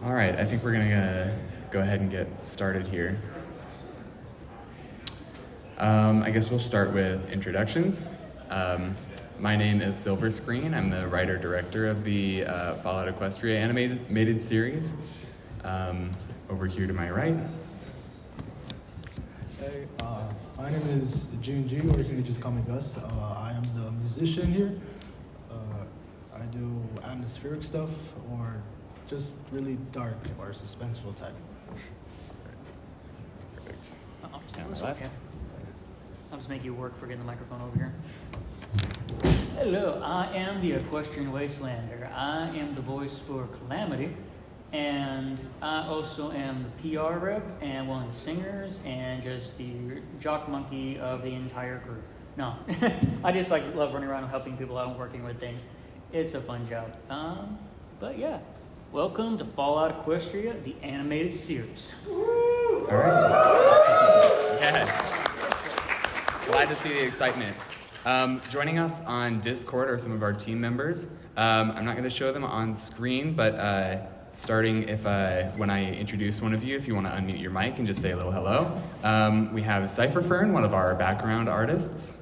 All right, I think we're gonna go ahead and get started here. I guess we'll start with introductions. My name is Silver Screen. I'm the writer-director of the Fallout Equestrian animated series. Over here to my right. Hey, my name is June G, or you can just call me Gus. I am the musician here. I do atmospheric stuff, or just really dark or suspenseful type. Perfect. I'll just Down do this the left. one, okay. I'll just make you work for getting the microphone over here. Hello, I am the Equestrian Wastelander. I am the voice for Calamity, and I also am the PR rep and one of the singers and just the jock monkey of the entire group. No, I just love running around and helping people out and working with things. It's a fun job. But yeah, welcome to Fallout Equestria, the animated series. All right. Yes. Glad to see the excitement. Joining us on Discord are some of our team members. I'm not going to show them on screen, but starting when I introduce one of you, if you want to unmute your mic and just say a little hello. We have Cypher Fern, one of our background artists.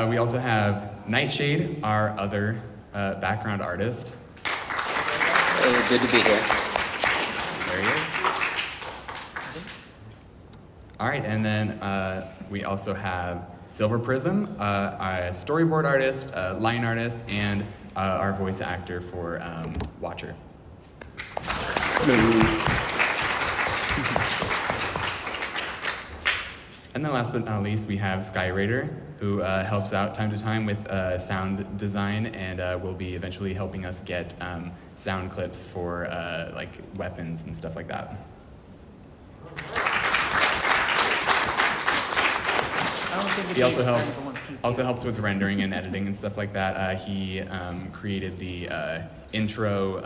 We also have Nightshade, our other background artist. Hey, good to be here. There he is. All right, and then we also have Silver Prism, a storyboard artist, a line artist, and our voice actor for Watcher. And then last but not least, we have Skyraider, who helps out time to time with sound design and will be eventually helping us get sound clips for like weapons and stuff like that. He also helps with rendering and editing and stuff like that. He created the intro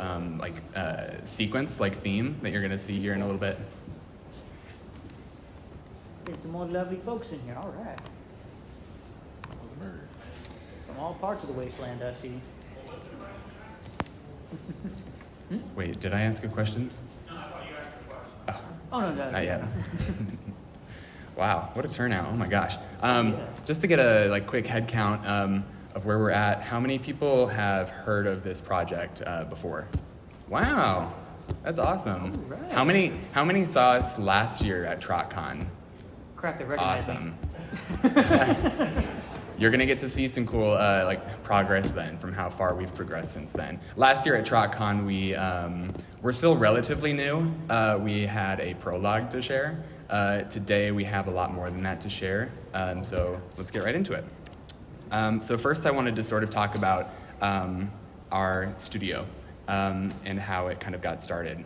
sequence, theme that you're gonna see here in a little bit. Get some more lovely folks in here. All right. From all parts of the wasteland, I see. Wait, did I ask a question? No, I thought you asked a question. Oh, no. Not yet. Wow, what a turnout! Oh my gosh. Just to get a quick head count of where we're at, how many people have heard of this project before? Wow, that's awesome. All right. How many saw us last year at TrotCon? Crap, they recognize Awesome. me. You're gonna get to see some cool progress then from how far we've progressed since then. Last year at TrotCon, we're still relatively new. We had a prologue to share. Today we have a lot more than that to share. So let's get right into it. So first I wanted to sort of talk about our studio and how it kind of got started.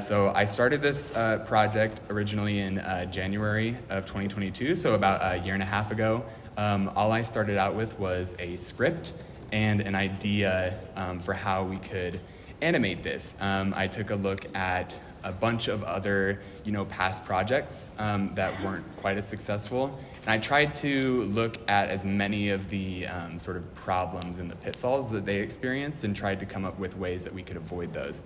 So I started this project originally in January of 2022, so about a year and a half ago. All I started out with was a script and an idea for how we could animate this. I took a look at a bunch of other, past projects that weren't quite as successful, and I tried to look at as many of the sort of problems and the pitfalls that they experienced, and tried to come up with ways that we could avoid those.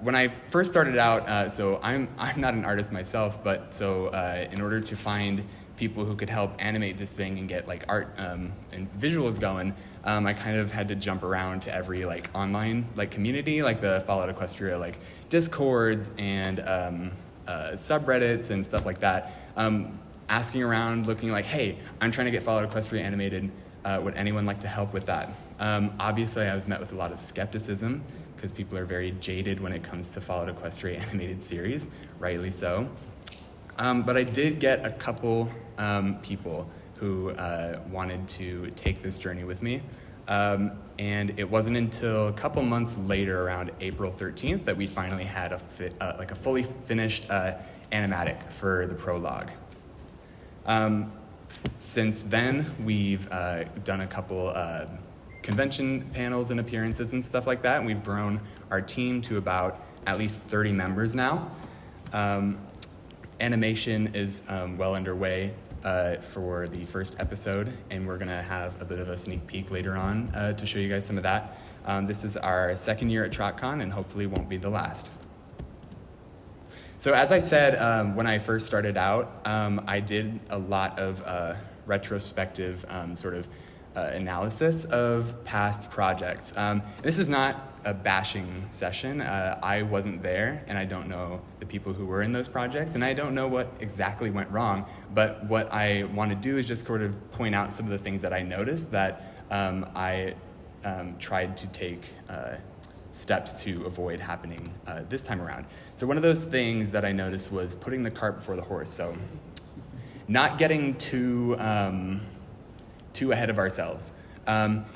When I first started out, so I'm not an artist myself, but so in order to find people who could help animate this thing and get art and visuals going, I kind of had to jump around to every online community, the Fallout Equestria Discords and subreddits and stuff like that, asking around, looking hey, I'm trying to get Fallout Equestria animated. Would anyone like to help with that? Obviously, I was met with a lot of skepticism because people are very jaded when it comes to Fallout Equestria animated series, rightly so. But I did get a couple people who wanted to take this journey with me. And it wasn't until a couple months later, around April 13th, that we finally had a fully finished animatic for the prologue. Since then, we've done a couple convention panels and appearances and stuff like that, and we've grown our team to about at least 30 members now. Animation is well underway. for the first episode, and we're gonna have a bit of a sneak peek later on to show you guys some of that. This is our second year at TrotCon, and hopefully won't be the last. So as I said, when I first started out, I did a lot of retrospective analysis of past projects. This is not a bashing session. I wasn't there, and I don't know the people who were in those projects, and I don't know what exactly went wrong, but what I want to do is just sort of point out some of the things that I noticed that I tried to take steps to avoid happening this time around. So one of those things that I noticed was putting the cart before the horse. So not getting too ahead of ourselves.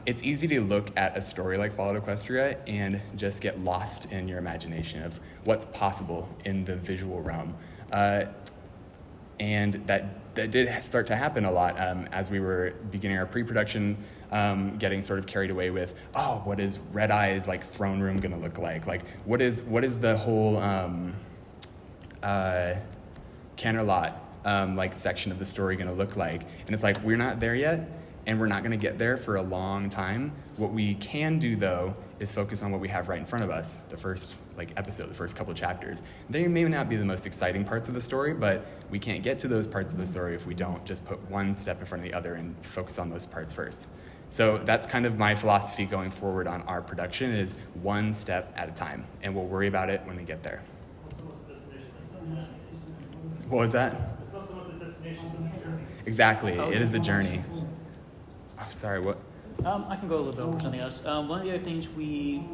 It's easy to look at a story like Fallout Equestria and just get lost in your imagination of what's possible in the visual realm. And that did start to happen a lot as we were beginning our pre-production, getting sort of carried away with, what is Red Eye's like throne room gonna look like? Like, what is the whole Canterlot like section of the story gonna look like? And it's like, we're not there yet, and we're not gonna get there for a long time. What we can do though is focus on what we have right in front of us, the first episode, the first couple chapters. They may not be the most exciting parts of the story, but we can't get to those parts of the story if we don't just put one step in front of the other and focus on those parts first. So that's kind of my philosophy going forward on our production, is one step at a time, and we'll worry about it when we get there. What was that? It's not so much the destination, but the journey. Exactly, it is the journey. Oh, sorry, what? I can go a little bit over something else. One of the other things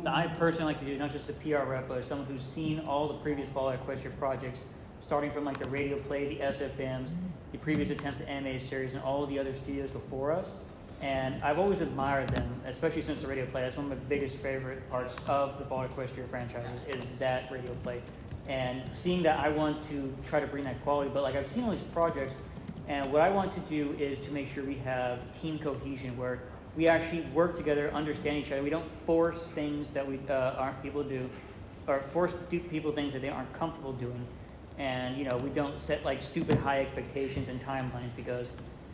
that I personally like to do, not just a PR rep, but someone who's seen all the previous Fallout Equestria projects, starting from the radio play, the SFMs, the previous attempts at animated series, and all of the other studios before us. And I've always admired them, especially since the radio play. That's one of my biggest favorite parts of the Fallout Equestria franchises, is that radio play. And seeing that, I want to try to bring that quality. But I've seen all these projects, and what I want to do is to make sure we have team cohesion, where we actually work together, understand each other. We don't force things that we aren't people to do, or force people things that they aren't comfortable doing. And we don't set stupid high expectations and timelines, because,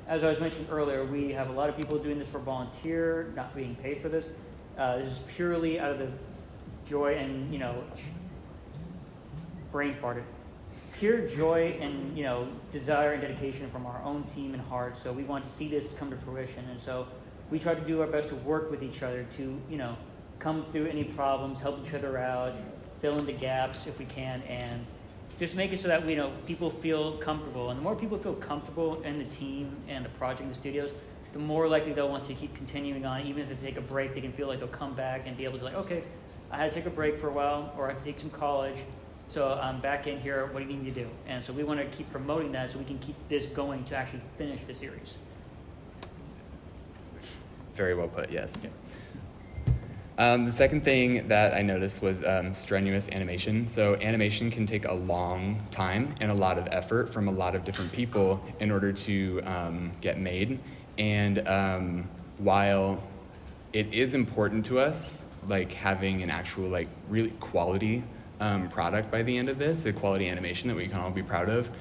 as I was mentioning earlier, we have a lot of people doing this for volunteer, not being paid for this. This is purely out of the joy and brain farted. Pure joy and desire and dedication from our own team and heart. So we want to see this come to fruition, and so we try to do our best to work with each other to come through any problems, help each other out, fill in the gaps if we can, and just make it so that people feel comfortable. And the more people feel comfortable in the team and the project and the studios, the more likely they'll want to keep continuing on. Even if they take a break, they can feel like they'll come back and be able to okay, I had to take a break for a while, or I had to take some college, so I'm back in here. What do you need me to do? And so we want to keep promoting that so we can keep this going to actually finish the series. Very well put, yes. The second thing that I noticed was strenuous animation. So animation can take a long time and a lot of effort from a lot of different people in order to get made. And while it is important to us, having an actual really quality product by the end of this, a quality animation that we can all be proud of,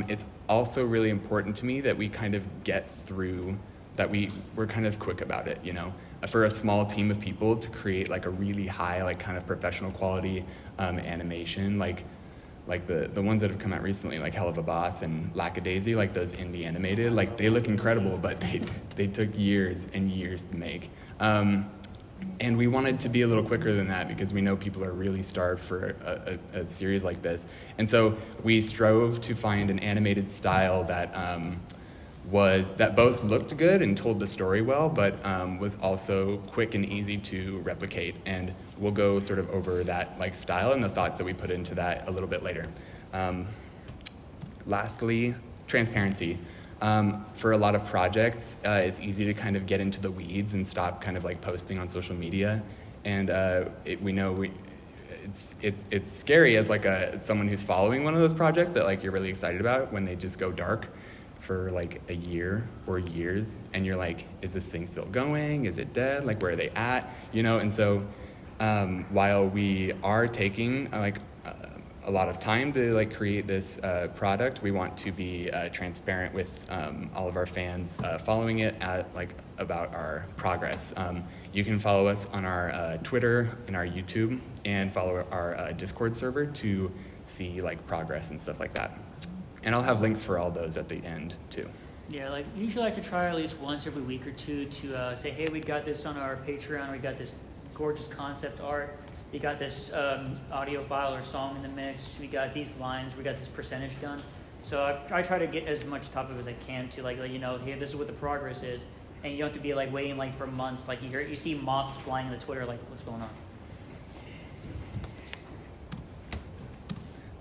it's also really important to me that we kind of get through, that we're kind of quick about it, for a small team of people to create a really high, kind of professional quality animation, like the ones that have come out recently, like Hell of a Boss and Lackadaisy, those indie animated, they look incredible, but they took years and years to make. And we wanted to be a little quicker than that because we know people are really starved for a series like this. And so we strove to find an animated style that that both looked good and told the story well, but was also quick and easy to replicate. And we'll go sort of over that style and the thoughts that we put into that a little bit later. Lastly, transparency. For a lot of projects, it's easy to kind of get into the weeds and stop kind of posting on social media. And we know it's scary as someone who's following one of those projects that you're really excited about when they just go dark for a year or years, and you're is this thing still going? Is it dead? Where are they at? And so while we are taking a lot of time to like create this product. We want to be transparent with all of our fans following it about our progress. You can follow us on our Twitter and our YouTube, and follow our Discord server to see like progress and stuff like that. And I'll have links for all those at the end too. Yeah, like usually I like to try at least once every week or two to say, hey, we got this on our Patreon, we got this gorgeous concept art, we got this audio file or song in the mix, we got these lines, we got this percentage done. So I try to get as much top of as I can to like let you know, hey, this is what the progress is, and you don't have to be like waiting like for months. Like you see moths flying in the Twitter, like what's going on?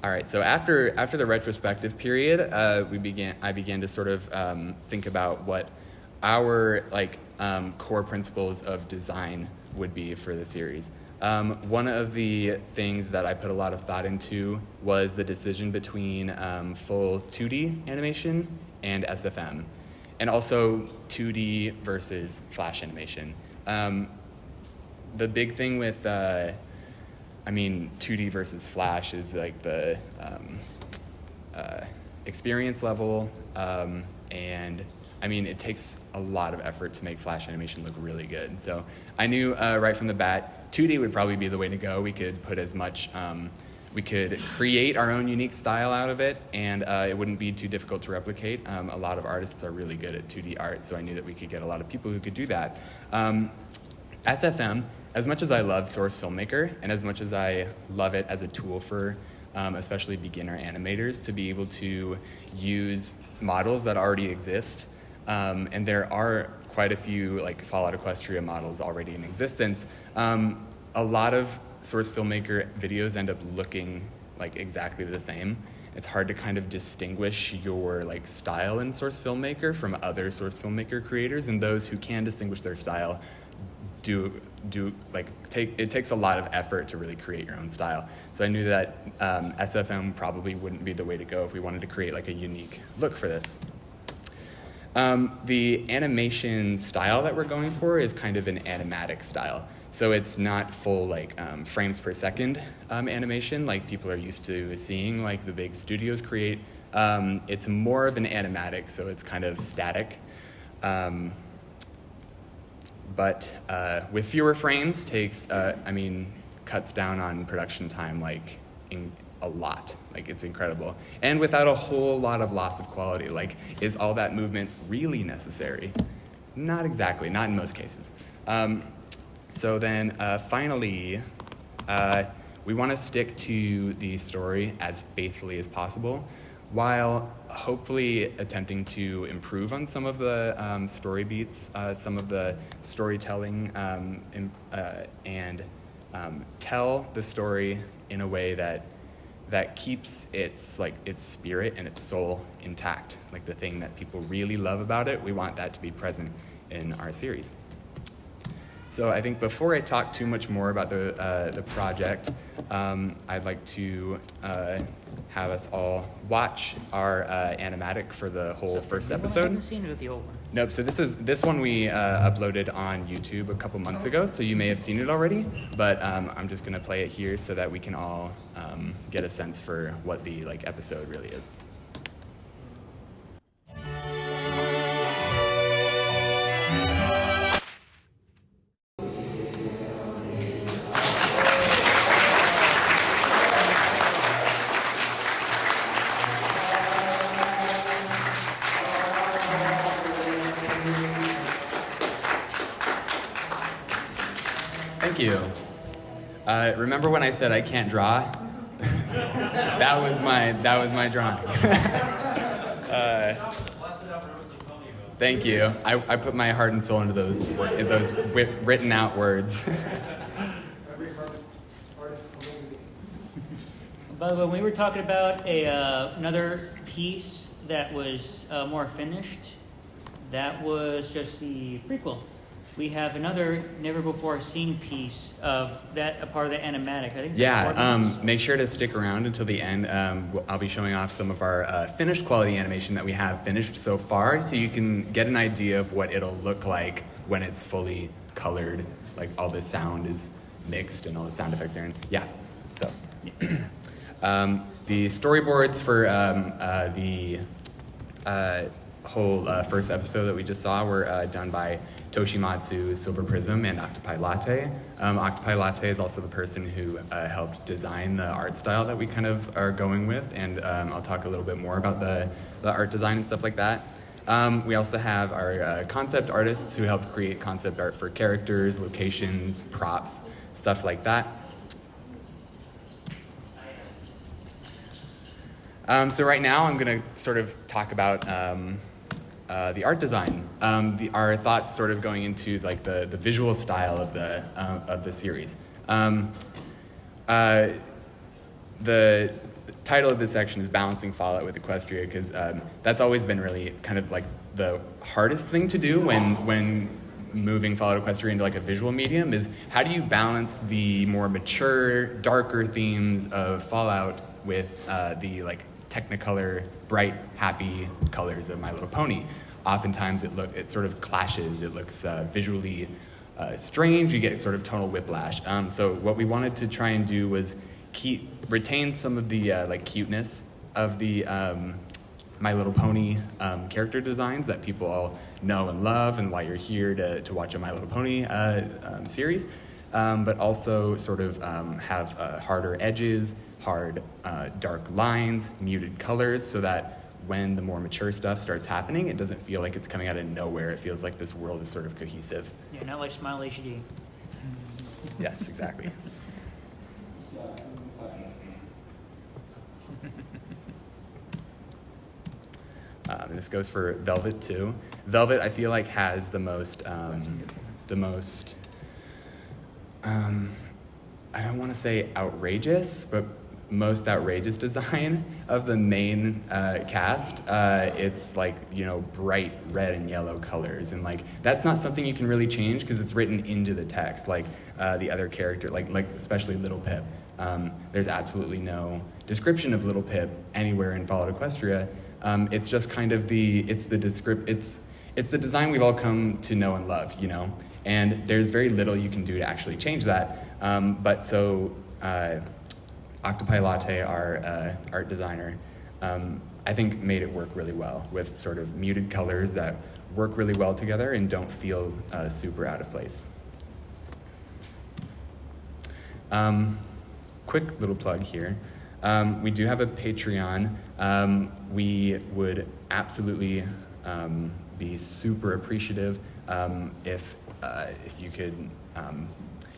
All right, so after the retrospective period, I began to sort of think about what our core principles of design would be for the series. One of the things that I put a lot of thought into was the decision between full 2D animation and SFM, and also 2D versus Flash animation. The big thing with 2D versus Flash is like the experience level, and it takes a lot of effort to make Flash animation look really good. So I knew right from the bat, 2D would probably be the way to go. We could put as much, we could create our own unique style out of it, and it wouldn't be too difficult to replicate. A lot of artists are really good at 2D art, so I knew that we could get a lot of people who could do that. SFM, as much as I love Source Filmmaker, and as much as I love it as a tool for especially beginner animators to be able to use models that already exist, and there are quite a few like Fallout Equestrian models already in existence, a lot of Source Filmmaker videos end up looking like exactly the same. It's hard to kind of distinguish your like style in Source Filmmaker from other Source Filmmaker creators, and those who can distinguish their style it takes a lot of effort to really create your own style. So I knew that SFM probably wouldn't be the way to go if we wanted to create like a unique look for this. The animation style that we're going for is kind of an animatic style. So it's not full like frames per second animation like people are used to seeing like the big studios create. It's more of an animatic, so it's kind of static. But with fewer frames cuts down on production time like a lot. Like it's incredible. And without a whole lot of loss of quality. Like, is all that movement really necessary? Not exactly, not in most cases. So then finally, we want to stick to the story as faithfully as possible, while hopefully attempting to improve on some of the story beats, some of the storytelling, and tell the story in a way that keeps its spirit and its soul intact. Like the thing that people really love about it, we want that to be present in our series. So I think before I talk too much more about the project, I'd like to have us all watch our animatic for the whole first I episode. haven't seen it with the old one. Nope, so this one we uploaded on YouTube a couple months ago, so you may have seen it already, but I'm just gonna play it here so that we can all get a sense for what the episode really is. Thank you. Remember when I said I can't draw? that was my drawing. Thank you. I put my heart and soul into those written out words. By the way, when we were talking about another piece that was more finished, that was just the prequel. We have another never-before-seen piece of that, a part of the animatic. I think it's make sure to stick around until the end. I'll be showing off some of our finished quality animation that we have finished so far, so you can get an idea of what it'll look like when it's fully colored, like all the sound is mixed and all the sound effects are in. Yeah, so. The storyboards for the whole first episode that we just saw were done by Toshimatsu, Silver Prism, and Octopi Latte. Octopi Latte is also the person who helped design the art style that we kind of are going with, and I'll talk a little bit more about the art design and stuff like that. We also have our concept artists who help create concept art for characters, locations, props, stuff like that. So right now I'm going to sort of talk about the art design. Our thoughts sort of going into like the visual style of the series. The title of this section is Balancing Fallout with Equestria, because that's always been really kind of like the hardest thing to do when moving Fallout Equestria into like a visual medium, is how do you balance the more mature, darker themes of Fallout with the like Technicolor, bright, happy colors of My Little Pony. Oftentimes it sort of clashes. It looks visually strange. You get sort of tonal whiplash. So what we wanted to try and do was retain some of the like cuteness of the My Little Pony character designs that people all know and love, and why you're here to watch a My Little Pony series, but also sort of have harder edges, hard dark lines, muted colors, so that when the more mature stuff starts happening, it doesn't feel like it's coming out of nowhere. It feels like this world is sort of cohesive. Yeah, not like Smile HD. Yes, exactly. And this goes for Velvet too. Velvet, I feel like, has the most, I don't want to say outrageous, but most outrageous design of the main cast. It's like, you know, bright red and yellow colors, and like that's not something you can really change because it's written into the text. Like the other character, like especially Little Pip. There's absolutely no description of Little Pip anywhere in Fallout Equestria. It's just kind of it's the design we've all come to know and love, you know. And there's very little you can do to actually change that. Octopi Latte, our art designer, I think made it work really well with sort of muted colors that work really well together and don't feel super out of place. Quick little plug here. We do have a Patreon. We would absolutely be super appreciative if you could,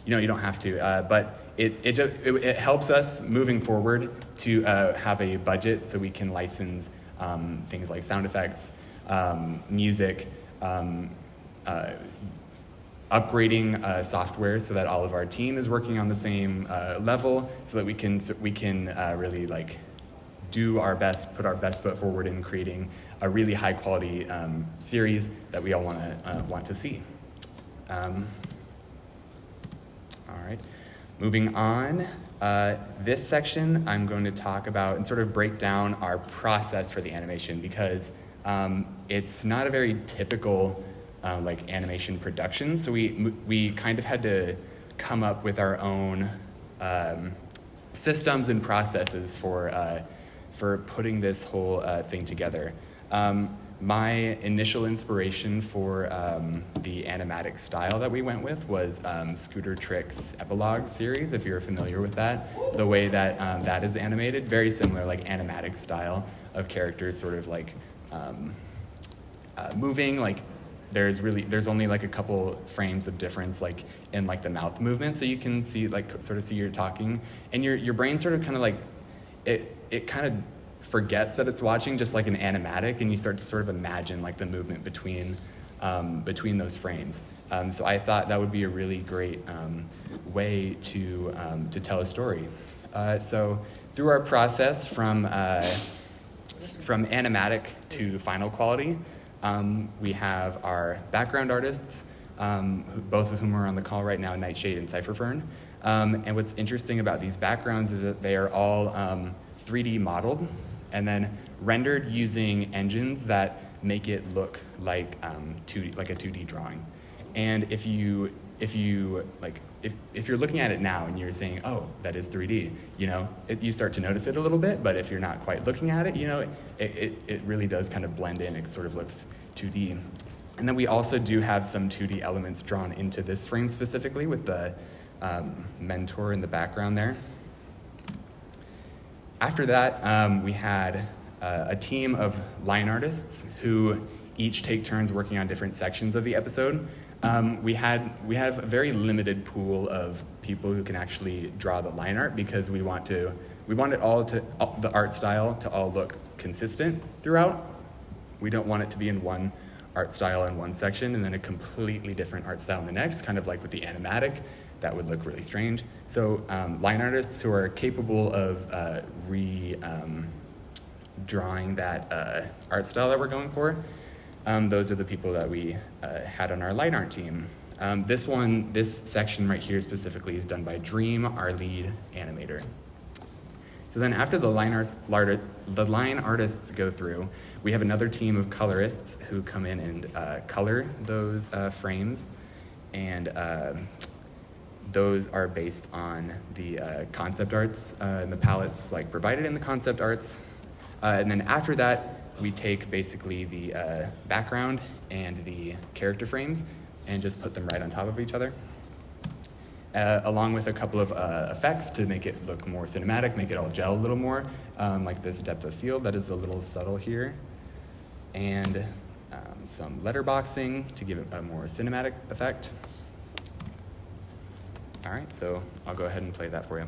you don't have to, but it helps us moving forward to have a budget so we can license things like sound effects, music, upgrading software so that all of our team is working on the same level, so that we can really like do our best, put our best foot forward in creating a really high quality series that we all want to see. All right, moving on. This section I'm going to talk about and sort of break down our process for the animation, because it's not a very typical like animation production. So we kind of had to come up with our own systems and processes for putting this whole thing together. My initial inspiration for the animatic style that we went with was Scooter Trick's Epilogue series, if you're familiar with that. The way that that is animated, very similar, like animatic style of characters sort of like moving, like there's only like a couple frames of difference, like in like the mouth movement, so you can see like sort of see you're talking, and your brain sort of kind of like it kind of forgets that it's watching just like an animatic, and you start to sort of imagine like the movement between those frames. So I thought that would be a really great way to tell a story. So through our process from animatic to final quality, we have our background artists, both of whom are on the call right now, Nightshade and Cypherfern. And what's interesting about these backgrounds is that they are all 3D modeled and then rendered using engines that make it look like a 2D drawing. And if you if you're looking at it now and you're saying, oh, that is 3D, you start to notice it a little bit, but if you're not quite looking at it, it really does kind of blend in. It sort of looks 2D. And then we also do have some 2D elements drawn into this frame specifically with the mentor in the background there. After that, we had a team of line artists who each take turns working on different sections of the episode. We have a very limited pool of people who can actually draw the line art because we want it the art style to all look consistent throughout. We don't want it to be in one art style in one section and then a completely different art style in the next, kind of like with the animatic. That would look really strange. So line artists who are capable of drawing that art style that we're going for, those are the people that we had on our line art team. This section right here specifically is done by Dream, our lead animator. So then after the line artists go through, we have another team of colorists who come in and color those frames, and those are based on the concept arts and the palettes provided in the concept arts. And then after that, we take basically the background and the character frames and just put them right on top of each other, along with a couple of effects to make it look more cinematic, make it all gel a little more, like this depth of field that is a little subtle here, and some letterboxing to give it a more cinematic effect. All right, so I'll go ahead and play that for you.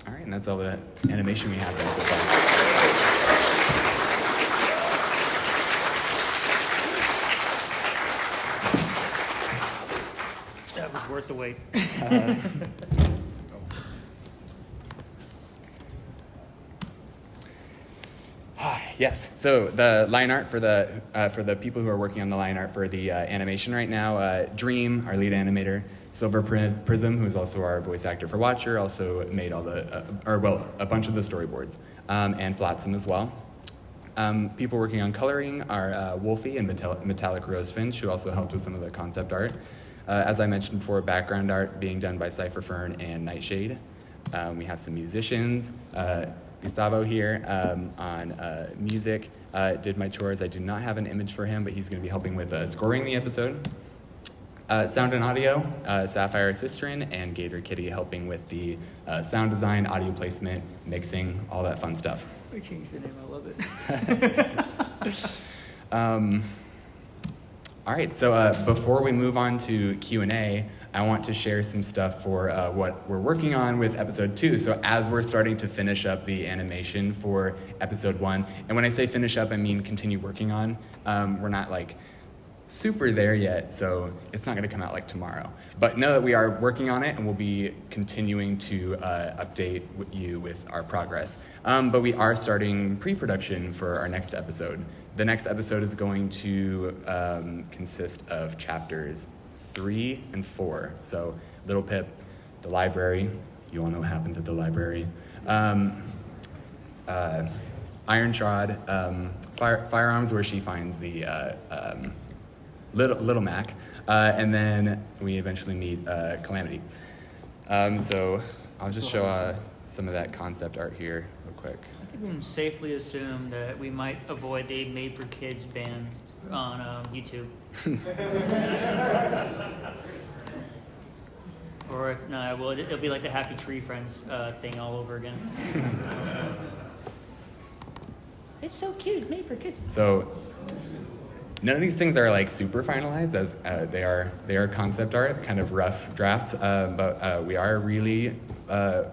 All right, and that's all the animation we have done so far. That was worth the wait. Yes, so the line art for the people who are working on the line art for the animation right now, Dream, our lead animator, Silver Prism, who's also our voice actor for Watcher, also made all a bunch of the storyboards, and Flotsam as well. People working on coloring are Wolfie and Metallic Rose Finch, who also helped with some of the concept art. As I mentioned before, background art being done by Cypher Fern and Nightshade. We have some musicians. Gustavo here on music did my chores. I do not have an image for him, but he's going to be helping with scoring the episode. Sound and audio, Sapphire Sistrin and Gator Kitty helping with the sound design, audio placement, mixing, all that fun stuff. We changed the name, I love it. All right, so before we move on to Q&A, I want to share some stuff for what we're working on with episode 2. So as we're starting to finish up the animation for episode 1, and when I say finish up, I mean continue working on. We're not super there yet, so it's not gonna come out tomorrow. But know that we are working on it and we'll be continuing to update you with our progress. But we are starting pre-production for our next episode. The next episode is going to consist of chapters 3 and 4. So Little Pip, the library, you all know what happens at the library. Iron Trod, firearms where she finds the Little Mac, and then we eventually meet Calamity. So I'll just show some of that concept art here real quick. I think we can safely assume that we might avoid the Made for Kids ban on YouTube. Or if not, well, it'll be like the Happy Tree Friends thing all over again. It's so cute. It's made for kids. So none of these things are super finalized, as they are concept art, kind of rough drafts. But we are really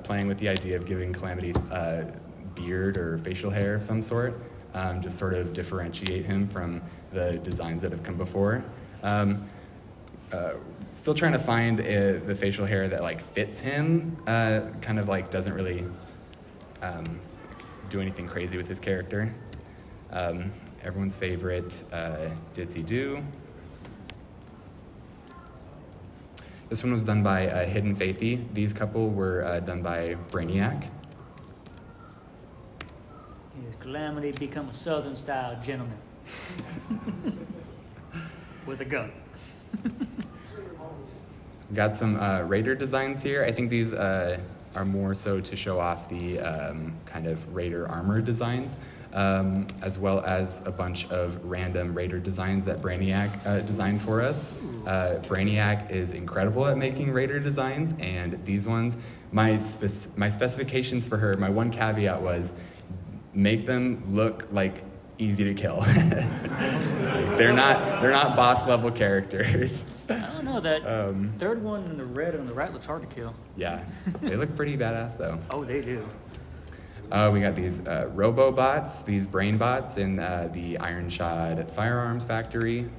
playing with the idea of giving Calamity beard or facial hair of some sort, just sort of differentiate him from the designs that have come before. Still trying to find the facial hair that fits him, kind of doesn't really do anything crazy with his character. Everyone's favorite, Ditsy Doo. This one was done by Hidden Faithy. These couple were done by Brainiac. Calamity become a Southern style gentleman. with a gun. Got some Raider designs here. I think these are more so to show off the kind of Raider armor designs, as well as a bunch of random Raider designs that Brainiac designed for us. Brainiac is incredible at making Raider designs, and these ones, my specifications for her, my one caveat was make them look like easy to kill. They're not boss level characters. I don't know, that third one in the red on the right looks hard to kill. Yeah, they look pretty badass though. Oh, they do. We got these robo-bots, these brain bots in the Iron Shod Firearms Factory.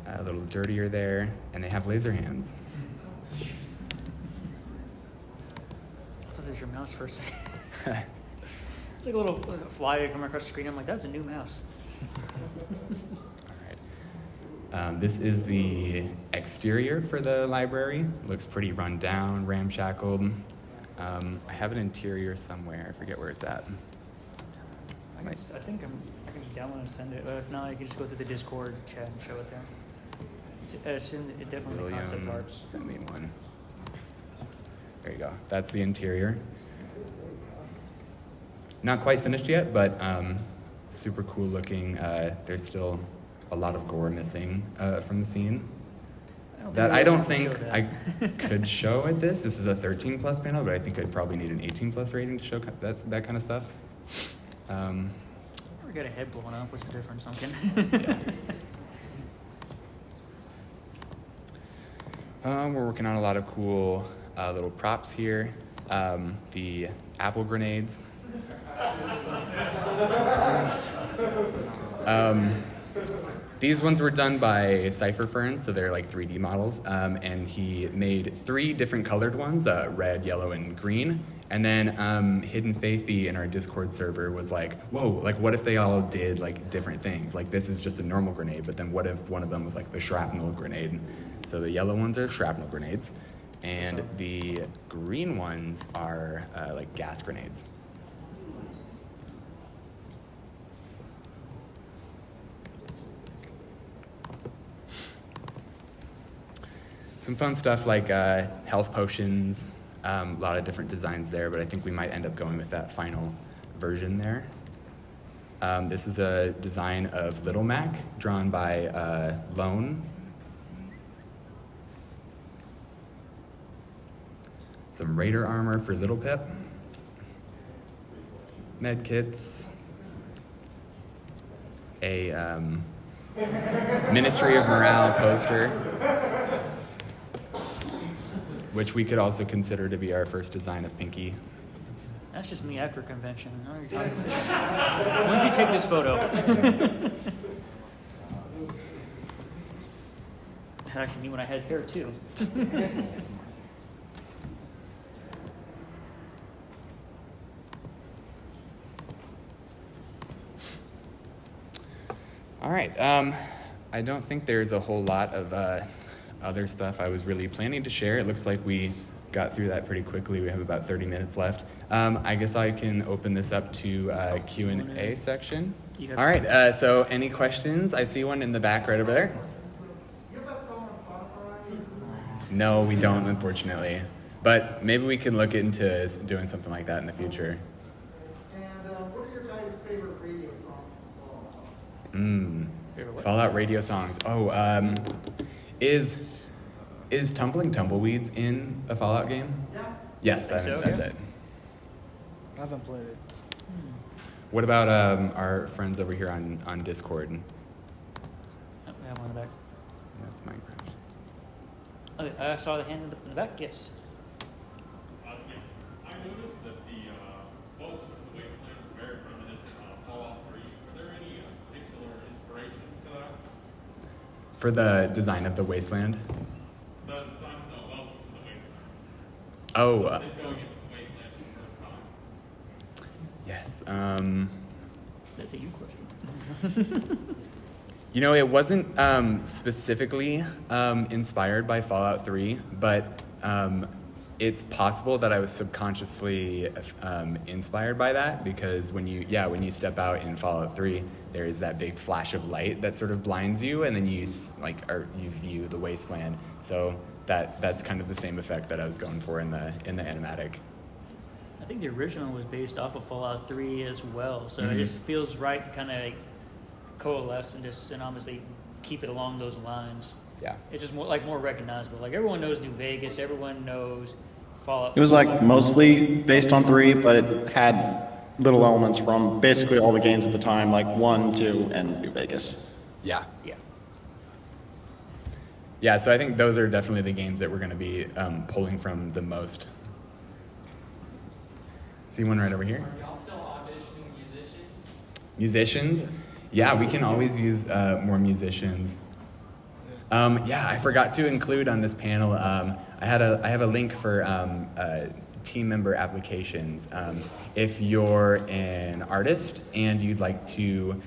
A little dirtier there, and they have laser hands. I thought that was your mouse for a second. It's like a little fly coming across the screen. I'm like, that's a new mouse. All right. This is the exterior for the library. Looks pretty run down, ramshackled. I have an interior somewhere. I forget where it's at. I think I can just download and send it. If not, I can just go through the Discord chat and show it there. It's definitely concept art. Send me one. There you go. That's the interior. Not quite finished yet, but super cool looking. There's still a lot of gore missing from the scene. I don't think I could show at this. This is a 13 plus panel, but I think I'd probably need an 18 plus rating to show that kind of stuff. We got a head blown up. What's the difference? I'm kidding. We're working on a lot of cool little props here. The apple grenades. These ones were done by Cypher Fern, so they're like 3D models, and he made 3 different colored ones, red, yellow, and green. And then Hidden Faithy in our Discord server was like, whoa, like what if they all did like different things? Like this is just a normal grenade, but then what if one of them was like the shrapnel grenade? So the yellow ones are shrapnel grenades, and the green ones are like gas grenades. Some fun stuff like health potions, a lot of different designs there, but I think we might end up going with that final version there. This is a design of Little Mac, drawn by Lone. Some Raider armor for Little Pip. Med kits. A Ministry of Morale poster, which we could also consider to be our first design of Pinky. That's just me after convention. I don't know what you're talking about. When did you take this photo? Actually, me when I had hair too. All right. I don't think there's a whole lot of other stuff I was really planning to share. It looks like we got through that pretty quickly. We have about 30 minutes left. I guess I can open this up to Q&A section. All right. So any questions? I see one in the back right over there. You have that song on Spotify? No, we don't, unfortunately. But maybe we can look into doing something like that in the future. And what are your guys' favorite radio songs? Fallout radio songs. Oh, is Tumbling Tumbleweeds in a Fallout game? Yeah. Yes, that's it. I haven't played it. What about our friends over here on Discord? Oh, we have one in the back. That's Minecraft. Okay, I saw the hand in the back. Yes. I noticed that the boats of the Wasteland were very reminiscent of Fallout 3. Are there any particular inspirations to that? For the design of the Wasteland? The design of the boat to the Wasteland. Oh, Going into the Wasteland for the first time. yes. That's a you question. You know, it wasn't specifically inspired by Fallout 3, but it's possible that I was subconsciously inspired by that, because when you step out in Fallout 3, there is that big flash of light that sort of blinds you, and then you view the wasteland. So that's kind of the same effect that I was going for in the animatic. I think the original was based off of Fallout 3 as well, so it just feels right to kind of coalesce and just synonymously keep it along those lines. Yeah. It's just more recognizable. Like everyone knows New Vegas, everyone knows Fallout. It was like mostly based on 3, but it had little elements from basically all the games at the time, like 1, 2, and New Vegas. Yeah. Yeah. Yeah, so I think those are definitely the games that we're going to be pulling from the most. See one right over here? Are y'all still auditioning musicians? Musicians? Yeah, we can always use more musicians. I forgot to include on this panel, I have a link for team member applications. If you're an artist and you'd like to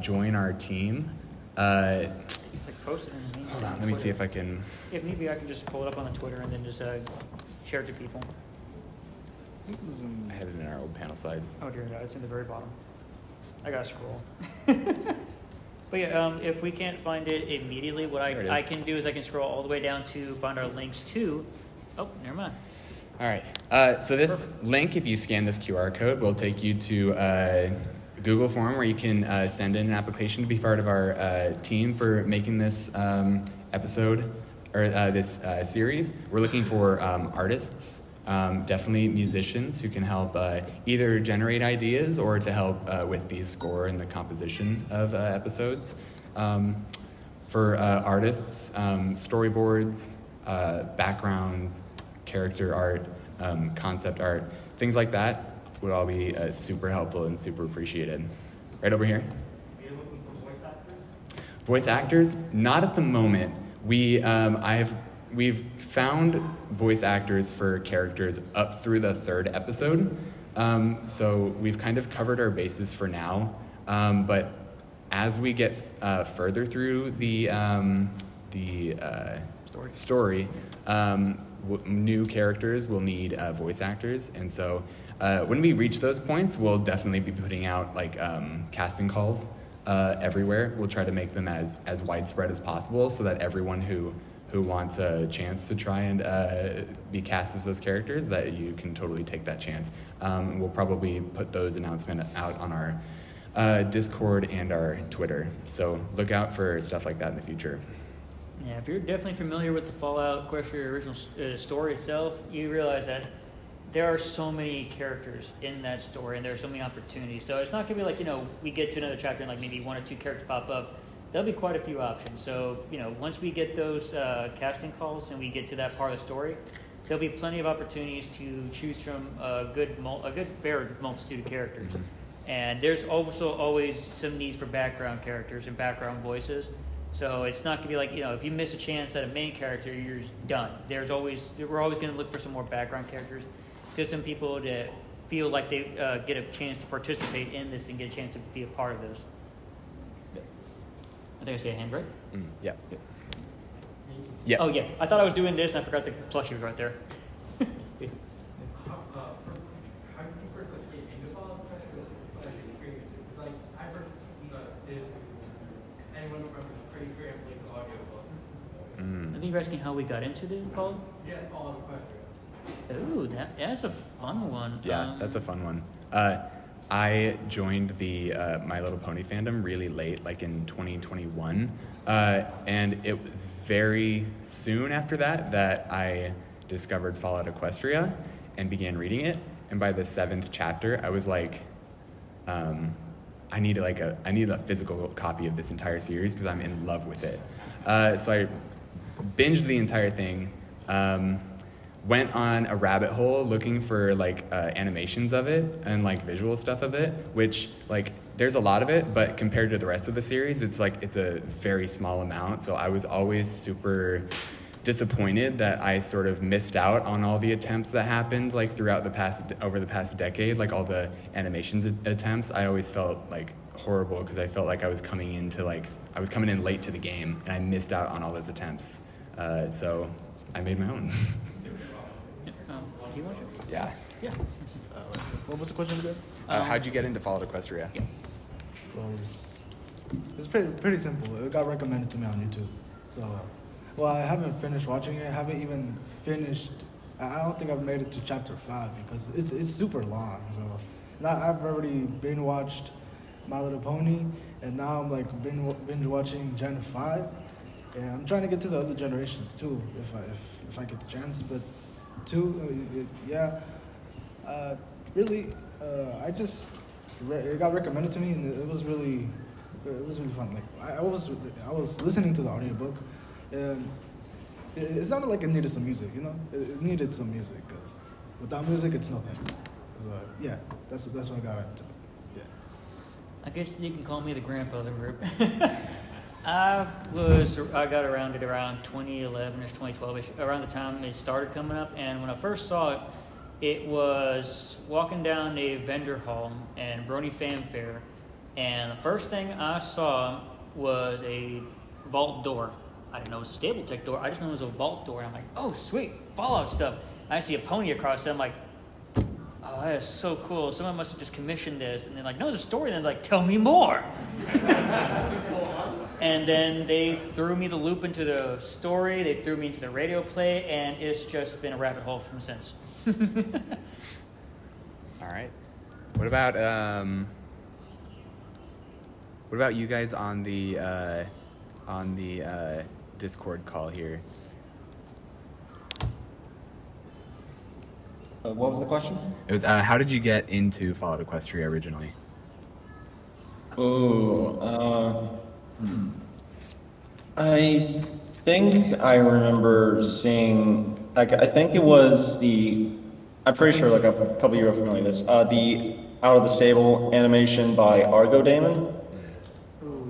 join our team, It's like posted in the meantime. hold on, let me see if I can. If maybe I can just pull it up on the Twitter and then just share it to people. I had it in our old panel slides. Oh dear God, it's in the very bottom. I gotta scroll. But yeah, if we can't find it immediately, what There it I is. can do is I can scroll all the way down to find our links to. Oh, never mind. All right. So this link, if you scan this QR code, will take you to a Google form where you can send in an application to be part of our team for making this episode or this series. We're looking for artists, definitely musicians who can help either generate ideas or to help with the score and the composition of episodes. For artists, storyboards, backgrounds, character art, concept art, things like that would all be super helpful and super appreciated. Right over here. Are you looking for voice actors? Voice actors, not at the moment. We've found voice actors for characters up through the 3rd episode, so we've kind of covered our bases for now. But as we get further through the story, new characters will need voice actors, and so when we reach those points, we'll definitely be putting out like casting calls everywhere. We'll try to make them as widespread as possible, so that everyone who wants a chance to try and be cast as those characters, that you can totally take that chance. We'll probably put those announcements out on our Discord and our Twitter, so look out for stuff like that in the future. Yeah, if you're definitely familiar with the Fallout Equestrian original story itself, you realize that there are so many characters in that story, and there are so many opportunities. So it's not going to be like, we get to another chapter and like maybe 1 or 2 characters pop up. There'll be quite a few options. So, once we get those casting calls and we get to that part of the story, there'll be plenty of opportunities to choose from a good fair multitude of characters. Mm-hmm. And there's also always some need for background characters and background voices. So it's not going to be like, if you miss a chance at a main character, you're done. We're always going to look for some more background characters, because some people that feel like they get a chance to participate in this and get a chance to be a part of this. I think I see a hand, right? Yeah. Yeah. Oh, yeah. I thought I was doing this, and I forgot the plushie was right there. How did you first get into Fallout experience? Because I first did anyone remembers the Crazy Scrambling audiobook? I think you're asking how we got into the Fallout? Yeah, Fallout Equestrian. Ooh, that's a fun one. Yeah, that's a fun one. I joined the My Little Pony fandom really late, like in 2021, and it was very soon after that I discovered Fallout Equestria and began reading it. And by the 7th chapter, I was like, I need a physical copy of this entire series because I'm in love with it. So I binged the entire thing. Went on a rabbit hole looking for like animations of it and like visual stuff of it, which like there's a lot of it, but compared to the rest of the series, it's a very small amount. So I was always super disappointed that I sort of missed out on all the attempts that happened like throughout over the past decade, like all the animations attempts. I always felt like horrible because I felt like I was coming in late to the game and I missed out on all those attempts. So I made my own. Do you want to? Yeah. Yeah. What was the question again? How'd you get into Followed Equestria? Well, it's pretty simple. It got recommended to me on YouTube. So, well, I haven't finished watching it. I haven't even finished. I don't think I've made it to chapter 5 because it's super long. So, and I've already binge watched My Little Pony, and now I'm like binge watching Gen 5, and I'm trying to get to the other generations too, if I get the chance. But really, it got recommended to me, and it was really fun. Like I was listening to the audiobook, and it sounded like it needed some music. You know, it needed some music because without music, it's nothing. So yeah, that's what I got into. Yeah. I guess you can call me the grandpa of the group. I got around it around 2011ish, 2012ish, around the time it started coming up. And when I first saw it, it was walking down a vendor hall and Brony Fanfare, and the first thing I saw was a vault door. I didn't know it was a stable tech door. I just knew it was a vault door. And I'm like, oh, sweet, Fallout stuff. I see a pony across it. I'm like, oh, that is so cool. Someone must have just commissioned this. And they're like, no, it's a story. And they're like, tell me more. And then they threw me the loop into the story. They threw me into the radio play. And it's just been a rabbit hole from since. All right. What about you guys on the Discord call here? What was the question? It was how did you get into Followed Equestria originally? I think I remember seeing. I think it was I'm pretty sure, like a couple of you are familiar with this. The Out of the Stable animation by Argo Damon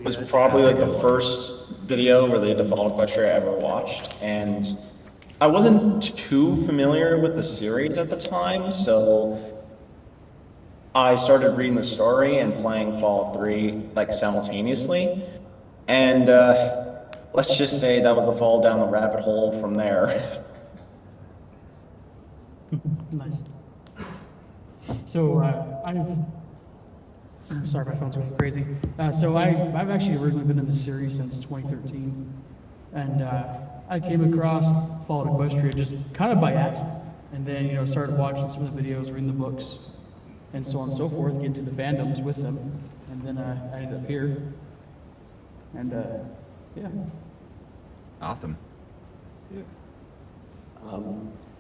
was probably like the first video where they had Followed Equestria I ever watched, and I wasn't too familiar with the series at the time, so I started reading the story and playing Fallout 3 like simultaneously, and let's just say that was a fall down the rabbit hole from there. Nice. So I'm sorry, my phone's going crazy. So I've actually originally been in the series since 2013, and I came across Followed Equestria just kind of by accident, and then started watching some of the videos, reading the books, and so on and so forth, get into the fandoms with them, and then I ended up here, and yeah. Awesome.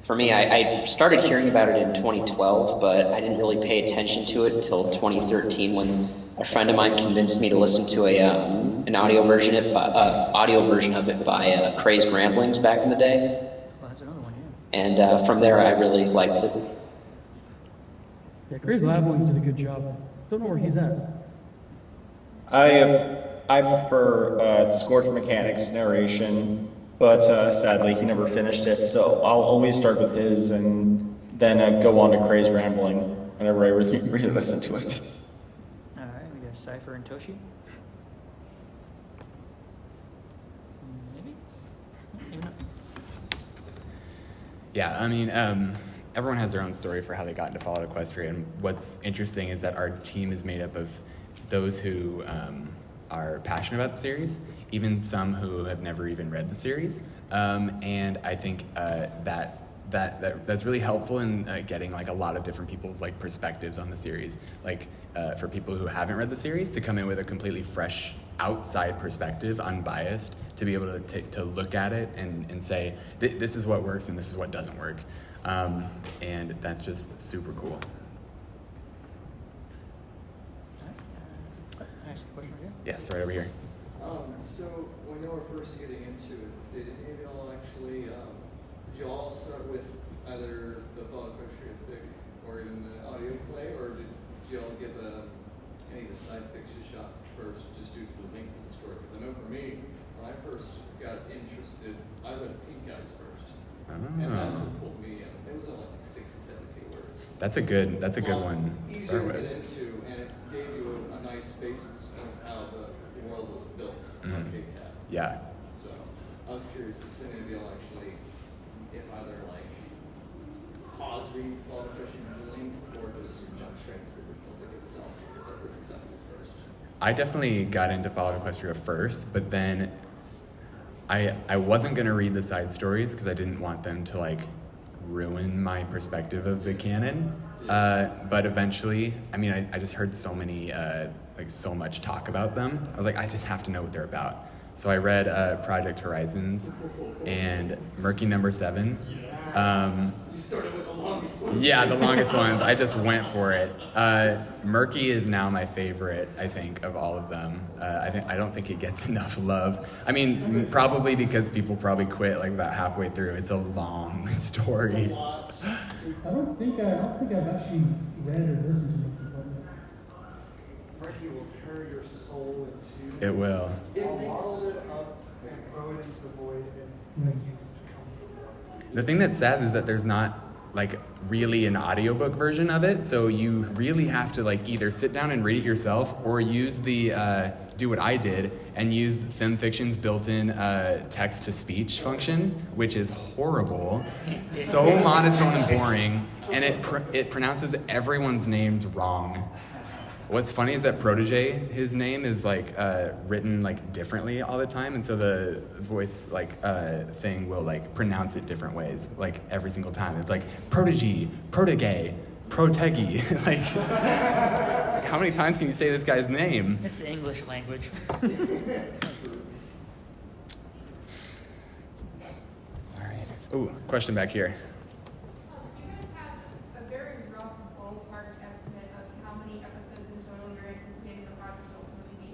For me, I started hearing about it in 2012, but I didn't really pay attention to it until 2013 when a friend of mine convinced me to listen to an audio version of it by Crazed Ramblings back in the day. Well, that's another one, yeah. And from there, I really liked it. Yeah, Crazy Ramblings did a good job. Don't know where he's at. I prefer Scorch Mechanics narration, but sadly he never finished it, so I'll always start with his and then go on to Crazed Rambling whenever I really listen to it. All right, we got Cypher and Toshi. Maybe? Maybe not. Yeah, I mean, everyone has their own story for how they got into Followed Equestria, and what's interesting is that our team is made up of those who are passionate about the series, even some who have never even read the series, and I think that's really helpful in getting like a lot of different people's like perspectives on the series. Like for people who haven't read the series to come in with a completely fresh outside perspective, unbiased, to be able to look at it and say this is what works and this is what doesn't work, and that's just super cool. Next question here. Yes, right over here. So when you were first getting into it, did any of y'all actually, did you all start with either the Followed Equestria fic or even the audio play, or did y'all give any of the side fics a shot first, just due to the link to the story? Because I know for me, when I first got interested, I read Pink Eyes first, and that's what pulled me in. It was only like 60, 70 words. That's a good one to Easier start to with. get into, and it gave you a nice basis of how the world was built on KCAT. Yeah. So I was curious if any of y'all actually, if either like pause read while the question building, or just jump straight to the book itself, except for the subjects first? I definitely got into Fallout Equestria first, but then I wasn't going to read the side stories because I didn't want them to like ruin my perspective of the canon. But eventually, I mean, I just heard so many, like so much talk about them. I was like, I just have to know what they're about. So I read Project Horizons and Murky Number 7. You started with the longest ones. Yeah, the longest ones. I just went for it. Murky is now my favorite, I think, of all of them. I don't think it gets enough love. I mean, probably because people probably quit like about halfway through. It's a long story. I don't think I've actually read or listened to it. Murky will tear your soul in two. It will. It bottle it up and throw it into the void and make you come from The thing that's sad is that there's not like really an audiobook version of it, so you really have to like either sit down and read it yourself or use the do what I did and use the FemFiction's built-in text-to-speech function, which is horrible, so monotone and boring, and it pronounces everyone's names wrong. What's funny is that Protege, his name is like written like differently all the time, and so the voice like thing will like pronounce it different ways, like every single time. It's like Protege, Protege, Protegi. Like, how many times can you say this guy's name? It's the English language. All right. Ooh, question back here. You guys have just a very rough ballpark estimate of how many episodes in total you're anticipating the project will ultimately be?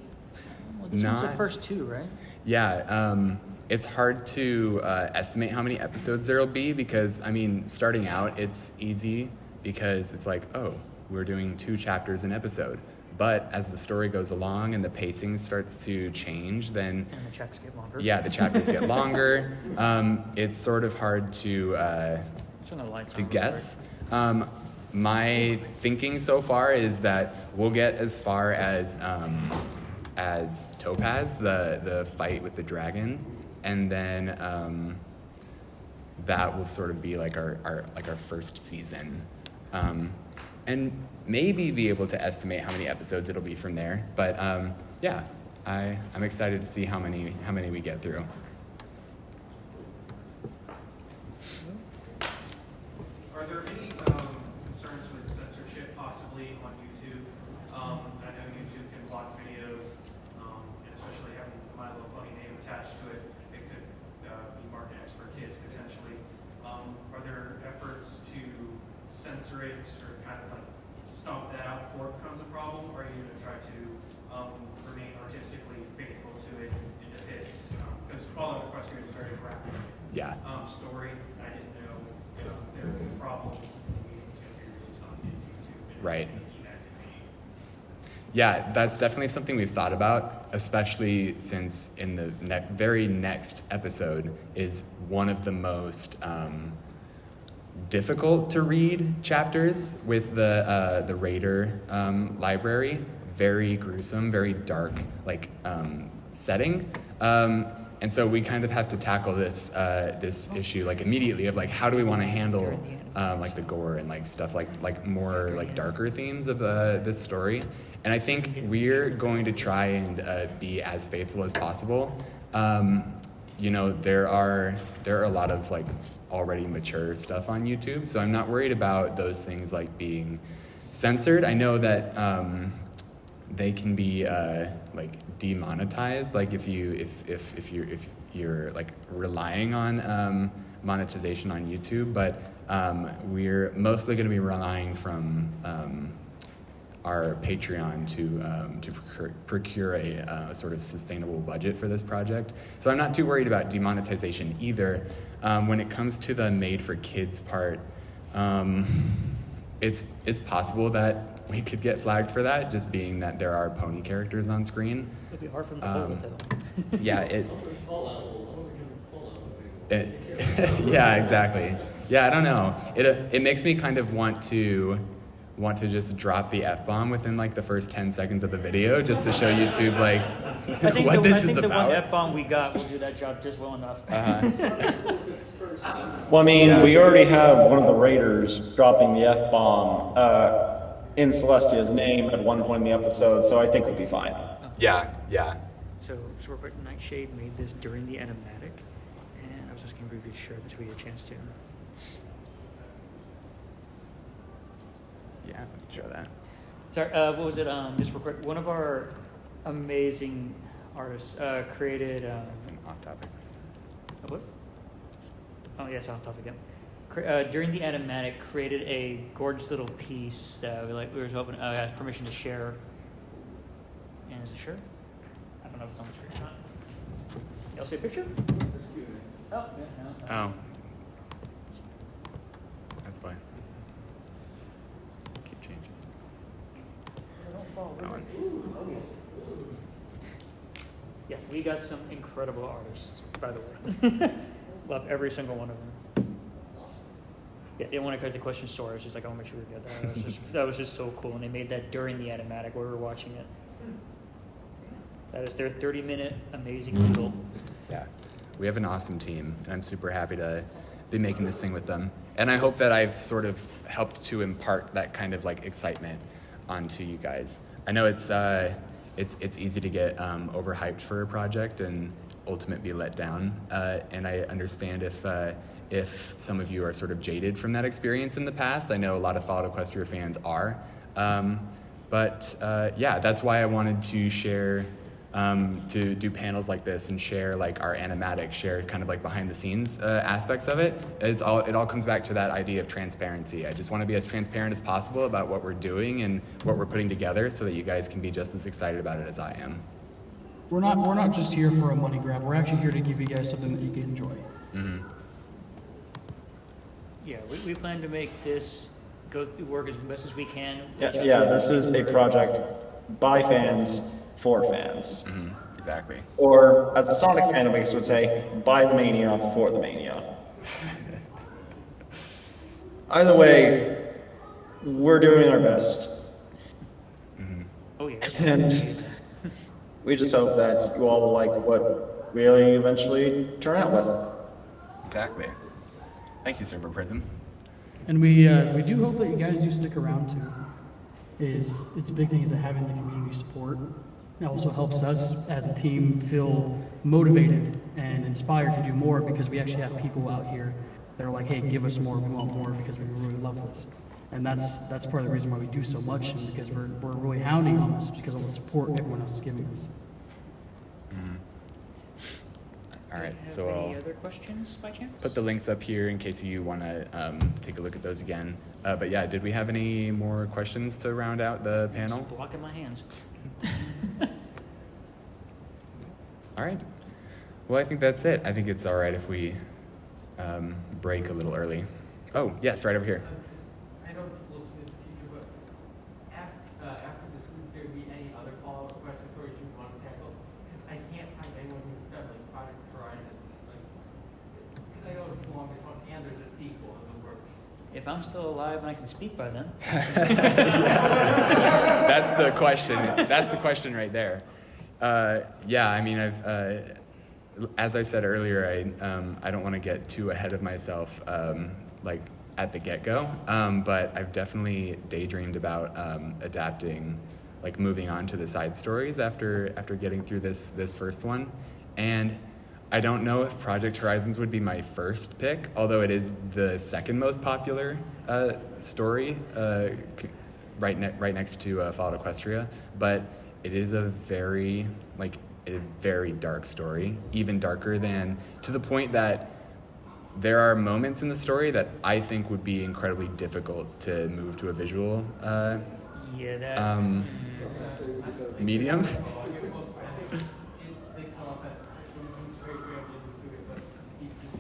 Well, this one's the first two, right? Yeah, it's hard to estimate how many episodes there'll be because, I mean, starting out, it's easy because it's like, oh, we're doing 2 chapters an episode. But as the story goes along and the pacing starts to change, then... And the chapters get longer. Yeah, the chapters get longer. It's sort of hard to guess. My thinking so far is that we'll get as far as Topaz, the fight with the dragon, and then that will sort of be like our first season, and maybe be able to estimate how many episodes it'll be from there. But yeah, I'm excited to see how many we get through. Are there any concerns with censorship possibly on YouTube? I know YouTube can block videos, and especially having My Little Pony name attached to it, it could be marketed as for kids potentially. Are there efforts to censor it or kind of like stomp that out before it becomes a problem? Or are you going to try to remain artistically faithful to it and depict? Because Fallout Equestrian is very graphic. Yeah. Story. I didn't know there were problems since the meeting's going to be released on YouTube. Right. Yeah, that's definitely something we've thought about, especially since in the very next episode is one of the most difficult to read chapters with the Raider library. Very gruesome, very dark, like setting. And so we kind of have to tackle this issue like immediately of like how do we want to handle like the gore and like stuff like more like darker themes of this story. And I think we're going to try and be as faithful as possible. You know, there are a lot of like already mature stuff on YouTube, so I'm not worried about those things like being censored. I know that they can be like demonetized, like if you're like relying on monetization on YouTube, but we're mostly going to be relying from our Patreon to procure a sort of sustainable budget for this project. So I'm not too worried about demonetization either. When it comes to the made for kids part, it's possible that we could get flagged for that, just being that there are pony characters on screen. It'd be hard for them to hold with it. Yeah, yeah, exactly. Yeah, I don't know. It makes me kind of want to want to just drop the F-bomb within like the first 10 seconds of the video just to show YouTube like what this is the one about. F-bomb we got will do that job just well enough. Well, I mean, we already have one of the raiders dropping the F-bomb in Celestia's name at one point in the episode, so I think we'll be fine. Yeah. So real quick, Nightshade made this during the animatic, and I was just going to briefly share this with you a chance to. Yeah, show that. Sorry, what was it? Just real quick, one of our amazing artists created. Off topic. What? Oh yes, off topic again. During the animatic, created a gorgeous little piece that we were hoping asked permission to share. And is it sure? I don't know if it's on the screen or not. Y'all see a picture? Oh, yeah, no. Oh. That's fine. Keep changes. That one. Yeah, we got some incredible artists, by the way. Love every single one of them. Yeah, they want to cut the question story. It's just like, I want to make sure we get that. That was just so cool. And they made that during the animatic where we were watching it. That is their 30-minute amazing doodle. Yeah, we have an awesome team, and I'm super happy to be making this thing with them. And I hope that I've sort of helped to impart that kind of like excitement onto you guys. I know it's easy to get overhyped for a project and ultimately be let down, and I understand if some of you are sort of jaded from that experience in the past. I know a lot of Fall Out Equestria fans are, but yeah, that's why I wanted to share. To do panels like this and share like our animatics, share kind of like behind the scenes aspects of it. It all comes back to that idea of transparency. I just want to be as transparent as possible about what we're doing and what we're putting together so that you guys can be just as excited about it as I am. We're not just here for a money grab. We're actually here to give you guys something that you can enjoy. Mm-hmm. Yeah, we plan to make this go through work as best as we can. Yeah, this is a project by fans for fans. Mm-hmm. Exactly. Or, as a Sonic fan, I guess would say, by the Mania for the Mania. Either way, we're doing our best. Mm-hmm. Oh yeah. And we just hope that you all will like what we eventually turn out with. Exactly. Thank you, Super Prism. And we do hope that you guys do stick around too. It's a big thing is that having the community support. It also helps us as a team feel motivated and inspired to do more because we actually have people out here that are like, hey, give us more, we want more because we really love this. And that's part of the reason why we do so much, and because we're really hounding on this because of the support everyone else is giving us. Mm-hmm. All right, Have so any I'll other questions by chance? put the links up here in case you want to take a look at those again. But yeah, did we have any more questions to round out the panel? Just blocking my hands. All right. Well, I think that's it. I think it's all right if we break a little early. Oh, yes, right over here. I know it's looking at the future, but after this, would there be any other follow-up question stories you want to tackle? Because I can't find anyone who's done like Project Horizon, because I know it's the longest one, and there's a sequel in the works. If I'm still alive and I can speak by then. That's the question. That's the question right there. Yeah, I mean, as I said earlier, I don't want to get too ahead of myself, like at the get-go, but I've definitely daydreamed about adapting, like moving on to the side stories after getting through this first one, and I don't know if Project Horizons would be my first pick, although it is the second most popular story, right next to Fall Out Equestria, but it is a very dark story, even darker than, to the point that there are moments in the story that I think would be incredibly difficult to move to a visual medium.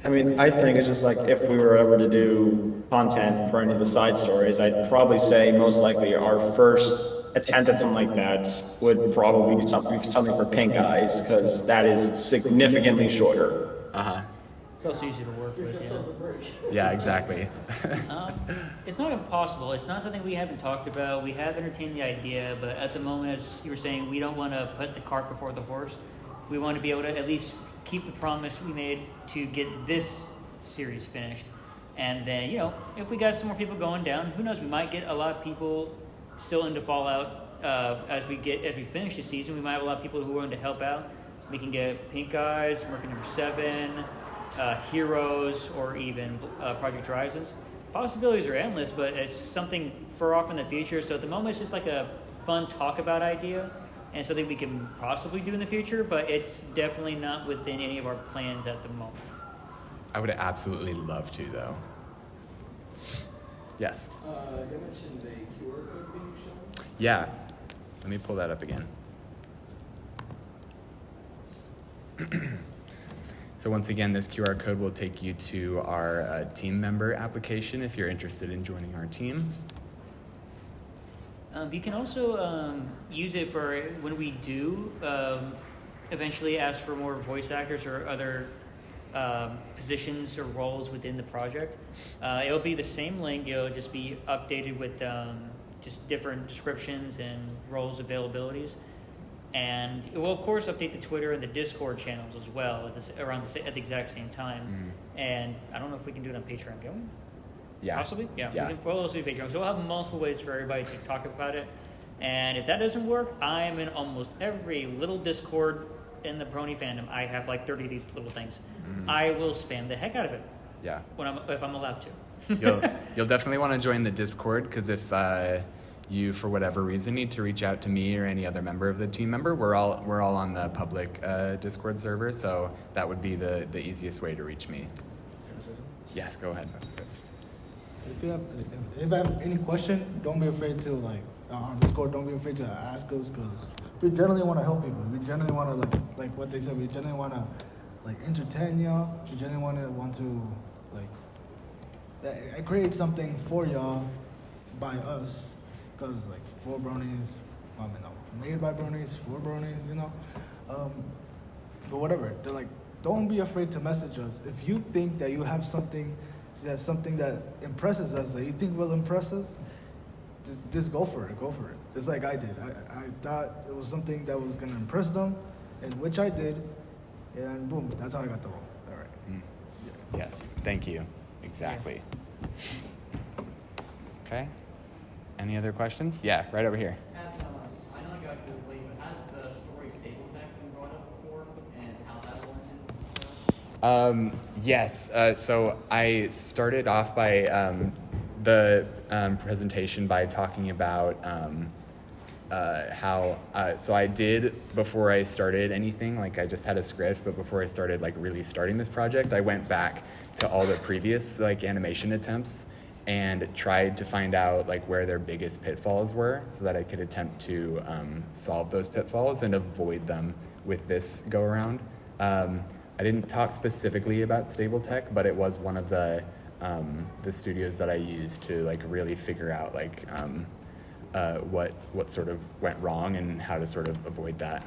I mean, I think it's just like if we were ever to do content for any of the side stories, I'd probably say most likely our first attempt at something like that would probably be something for Pink Eyes, because that is significantly shorter. Uh-huh. It's also easier to work Give with. yourselves a break. Yeah, exactly. It's not impossible. It's not something we haven't talked about. We have entertained the idea, but at the moment, as you were saying, we don't want to put the cart before the horse. We want to be able to at least keep the promise we made to get this series finished. And then, you know, if we got some more people going down, who knows? We might get a lot of people still into Fallout as we finish the season. We might have a lot of people who are willing to help out. We can get Pink Eyes, Mercury Number 7, Heroes, or even Project Horizons. Possibilities are endless, but it's something far off in the future. So at the moment, it's just like a fun talk about idea and something we can possibly do in the future, but it's definitely not within any of our plans at the moment. I would absolutely love to, though. Yes. You mentioned a QR code being shown. Yeah. Let me pull that up again. So once again, this QR code will take you to our team member application if you're interested in joining our team. You can also use it for when we do eventually ask for more voice actors or other positions or roles within the project. It'll be the same link. It'll just be updated with just different descriptions and roles availabilities. And it will, of course, update the Twitter and the Discord channels as well at the exact same time. Mm-hmm. And I don't know if we can do it on Patreon, can we? Yeah. Possibly? Yeah. Yeah. We'll also do Patreon. So we'll have multiple ways for everybody to talk about it. And if that doesn't work, I'm in almost every little Discord in the Brony fandom. I have like 30 of these little things. Mm-hmm. I will spam the heck out of it. Yeah. If I'm allowed to. You'll definitely want to join the Discord, because if you, for whatever reason, need to reach out to me or any other member of the team member, we're all on the public Discord server, so that would be the easiest way to reach me. Can I say something? Yes, go ahead. If you have any question, don't be afraid to on Discord. Don't be afraid to ask us, because we generally want to help people. We generally want to like what they said. We generally want to entertain y'all. We generally want to create something for y'all by us, because for bronies, made by bronies, for bronies, you know. But whatever, they're don't be afraid to message us if you think that you have something that impresses us, that you think will impress us. Just go for it. Go for it. Just like I did. I thought it was something that was gonna impress them, and which I did, and boom, that's how I got the role. All right. Mm. Yes. Thank you. Exactly. Okay. Any other questions? Yeah, right over here. I know I got a little late, but has the story Stable Tech been brought up before, and how that will end? Yes. So I started off by the presentation by talking about how. So I did, before I started anything, I just had a script, but before I started really starting this project, I went back to all the previous animation attempts and tried to find out where their biggest pitfalls were, so that I could attempt to solve those pitfalls and avoid them with this go around. I didn't talk specifically about Stable Tech, but it was one of the studios that I used to really figure out what sort of went wrong and how to sort of avoid that.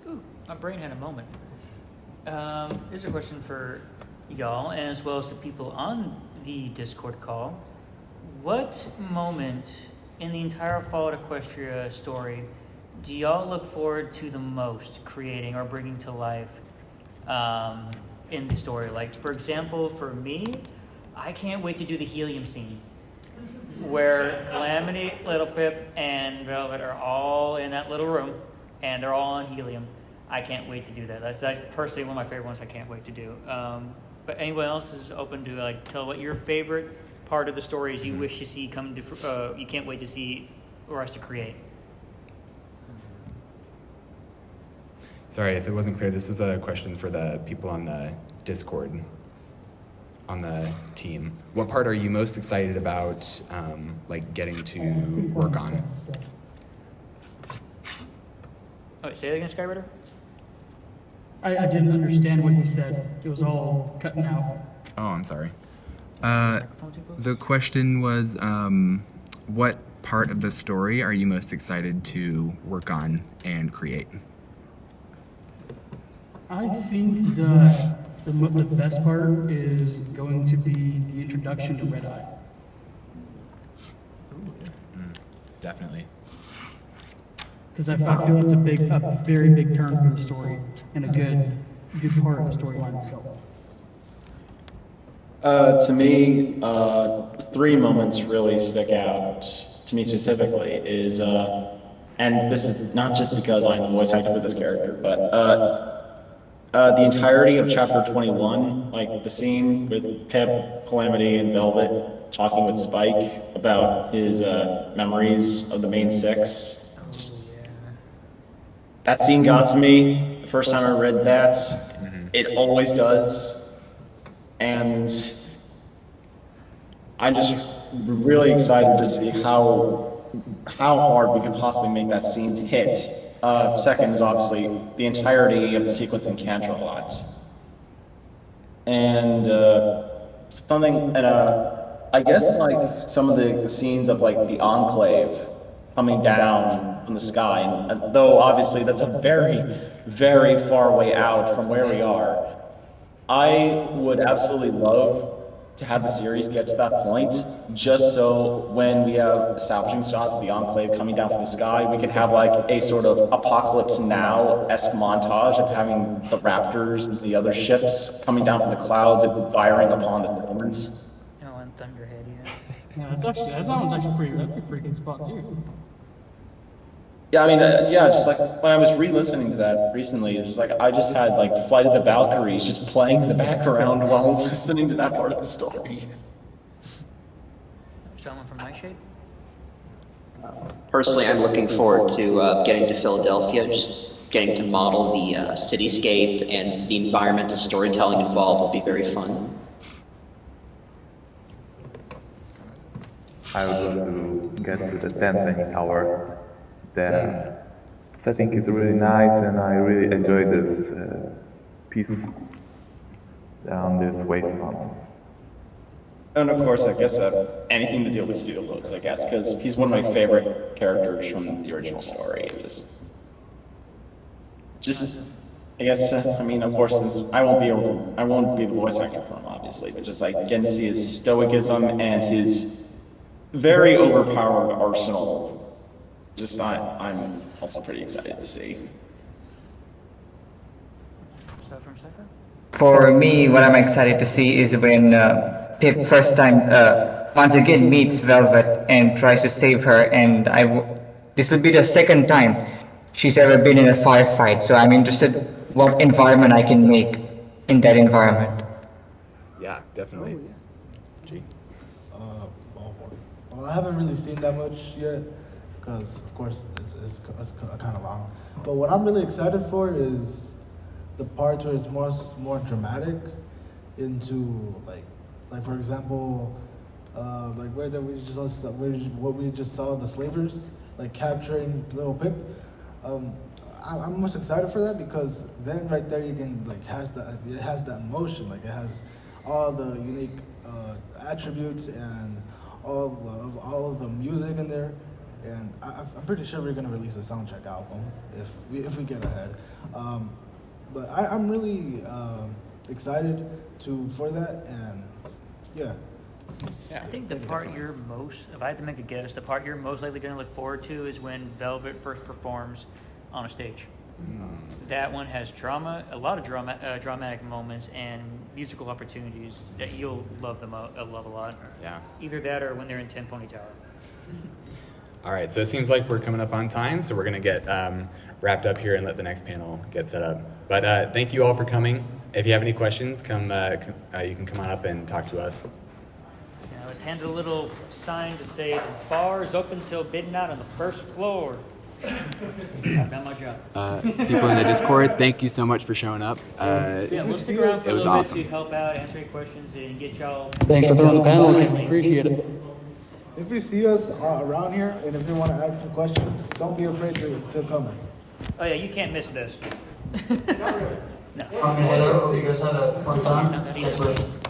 Ooh, my brain had a moment. Here's a question for y'all, and as well as the people on the Discord call. What moment in the entire Fallout Equestria story do y'all look forward to the most creating or bringing to life in the story? For example, for me, I can't wait to do the helium scene where Calamity, Little Pip, and Velvet are all in that little room, and they're all on helium. I can't wait to do that. That's personally one of my favorite ones I can't wait to do. But anyone else is open to tell what your favorite part of the story is you wish to see come to, you can't wait to see or us to create. Sorry if it wasn't clear. This was a question for the people on the Discord, on the team. What part are you most excited about, getting to work on? Oh, say that again, Skyrider? I didn't understand what you said. It was all cutting out. Oh, I'm sorry. The question was, what part of the story are you most excited to work on and create? I think the the best part is going to be the introduction to Red Eye. Definitely. Because I feel it's a very big turn for the story and a good part of the storyline itself. To me, three moments really stick out to me specifically is, and this is not just because I'm the voice actor for this character, but the entirety of chapter 21, like the scene with Pip, Calamity, and Velvet talking with Spike about his memories of the main six. Just, that scene got to me the first time I read that. It always does. And I'm just really excited to see how hard we could possibly make that scene hit. Second is obviously the entirety of the sequence in Canterlot. And I guess like some of the scenes of like the Enclave coming down from the sky, and though obviously that's a very, very far way out from where we are. I would absolutely love to have the series get to that point, just so when we have establishing shots of the Enclave coming down from the sky, we can have like a sort of Apocalypse Now-esque montage of having the Raptors and the other ships coming down from the clouds and firing upon the settlements. Oh, and Thunderhead, yeah. Yeah, that one's actually that's a pretty good spot too. Yeah, I mean, just like when I was re-listening to that recently, it's just like I just had like Flight of the Valkyries just playing in the background while listening to that part of the story. Someone from Nightshade? Personally, I'm looking forward to getting to Philadelphia, just getting to model the cityscape and the environmental storytelling involved will be very fun. I would love to get to the Tenpenny Tower. The setting is really nice, and I really enjoy this piece on this wasteland. And of course, I guess anything to deal with Steel Clothes, I guess, because he's one of my favorite characters from the original story. Just, I guess, I mean, of course, since I won't be the voice actor for him, obviously, but just like getting to see his stoicism and his very overpowered arsenal. Just I'm also pretty excited to see. For me, what I'm excited to see is when Pip first time once again meets Velvet and tries to save her, and this will be the second time she's ever been in a firefight. So I'm interested what environment I can make in that environment. Yeah, definitely. Gee. Well, I haven't really seen that much yet, because of course it's kind of long. But what I'm really excited for is the parts where it's more dramatic, into like for example, like what we just saw the slavers like capturing little Pip. I'm most excited for that because then right there you can like it has that emotion, like it has all the unique attributes and all of the music in there. And I'm pretty sure we're gonna release a soundtrack album if we get ahead. But I'm really excited for that, and yeah. I think the part you're if I had to make a guess, the part you're most likely going to look forward to is when Velvet first performs on a stage. That one has a lot of dramatic moments and musical opportunities that you'll love a lot. Yeah. Either that or when they're in Tenpenny Tower. All right, so it seems like we're coming up on time, so we're going to get wrapped up here and let the next panel get set up. But thank you all for coming. If you have any questions, you can come on up and talk to us. I was handed a little sign to say the bar is open till midnight on the first floor. I've done my job. People in the Discord, thank you so much for showing up. We'll stick around for a little awesome. bit to help out, answer any questions, and get y'all. Thanks for throwing the panel. I appreciate it. If you see us around here, and if you want to ask some questions, don't be afraid to come in. Oh yeah, you can't miss this. No. Okay, hello. You guys had a fun time.